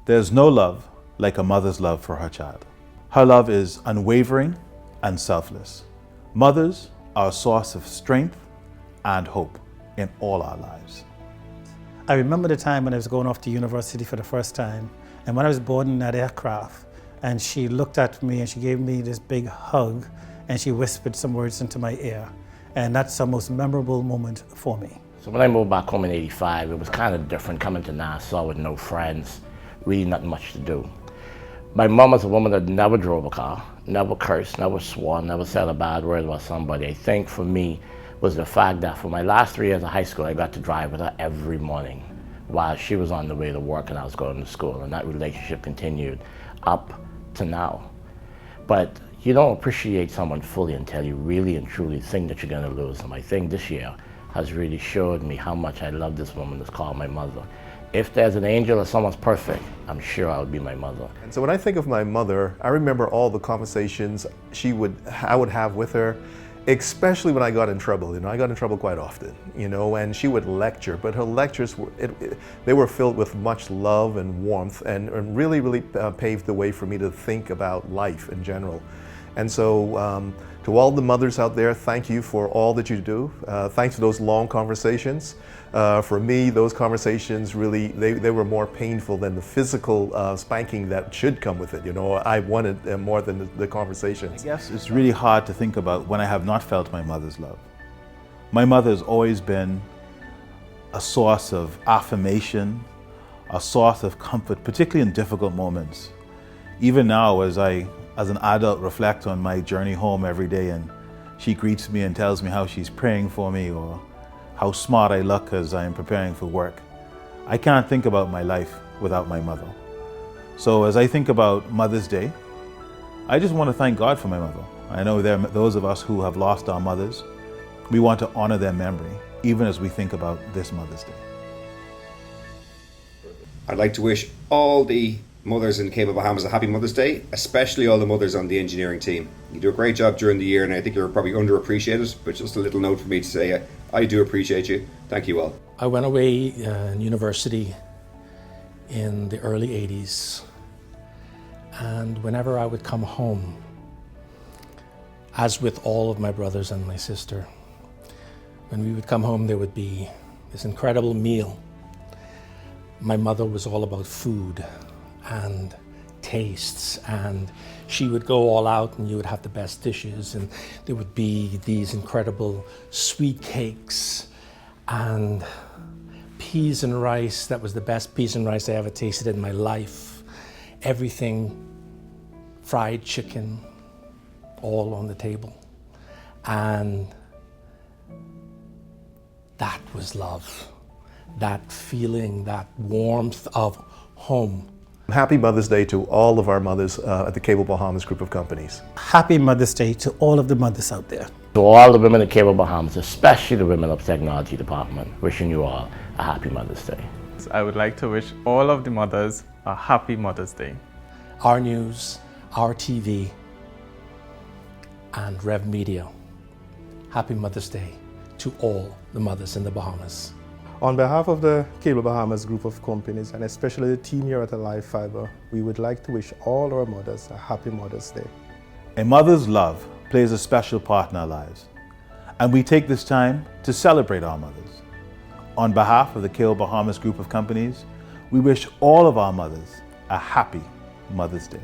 There's no love like a mother's love for her child. Her love is unwavering and selfless. Mothers are a source of strength and hope in all our lives. I remember the time when I was going off to university for the first time, and when I was boarding that aircraft, and she looked at me and she gave me this big hug, and she whispered some words into my ear. And that's the most memorable moment for me. So when I moved back home in '85, it was kind of different coming to Nassau with no friends, really not much to do. My mom was a woman that never drove a car, never cursed, never swore, never said a bad word about somebody. I think for me was the fact that for my last 3 years of high school, I got to drive with her every morning while she was on the way to work and I was going to school, and that relationship continued up to now. But you don't appreciate someone fully until you really and truly think that you're going to lose them. I think this year has really showed me how much I love this woman that's called my mother. If there's an angel or someone's perfect, I'm sure I'll be my mother. And so when I think of my mother, I remember all the conversations I would have with her, especially when I got in trouble. I got in trouble quite often, and she would lecture, but her lectures they were filled with much love and warmth, and really paved the way for me to think about life in general. And so to all the mothers out there, thank you for all that you do. Thanks for those long conversations. For me, those conversations really, they were more painful than the physical spanking that should come with it. I wanted more than the conversations. I guess it's really hard to think about when I have not felt my mother's love. My mother has always been a source of affirmation, a source of comfort, particularly in difficult moments. Even now, as an adult, reflect on my journey home every day, and she greets me and tells me how she's praying for me or how smart I look as I am preparing for work. I can't think about my life without my mother. So as I think about Mother's Day, I just want to thank God for my mother. I know there are those of us who have lost our mothers. We want to honor their memory, even as we think about this Mother's Day. I'd like to wish all the mothers in Cable Bahamas a happy Mother's Day, especially all the mothers on the engineering team. You do a great job during the year, and I think you're probably underappreciated, but just a little note for me to say I do appreciate you. Thank you all. I went away in university in the early 80s, and whenever I would come home, as with all of my brothers and my sister, when we would come home, there would be this incredible meal. My mother was all about food and tastes, and she would go all out and you would have the best dishes, and there would be these incredible sweet cakes and peas and rice. That was the best peas and rice I ever tasted in my life. Everything, fried chicken, all on the table. And that was love. That feeling, that warmth of home. Happy Mother's Day to all of our mothers at the Cable Bahamas Group of companies. Happy Mother's Day to all of the mothers out there. To all the women at Cable Bahamas, especially the women of the technology department, wishing you all a happy Mother's Day. I would like to wish all of the mothers a happy Mother's Day. Our News, Our TV, and Rev Media. Happy Mother's Day to all the mothers in the Bahamas. On behalf of the Cable Bahamas Group of companies, and especially the team here at Alive Fiber, we would like to wish all our mothers a happy Mother's Day. A mother's love plays a special part in our lives, and we take this time to celebrate our mothers. On behalf of the Cable Bahamas Group of companies, we wish all of our mothers a happy Mother's Day.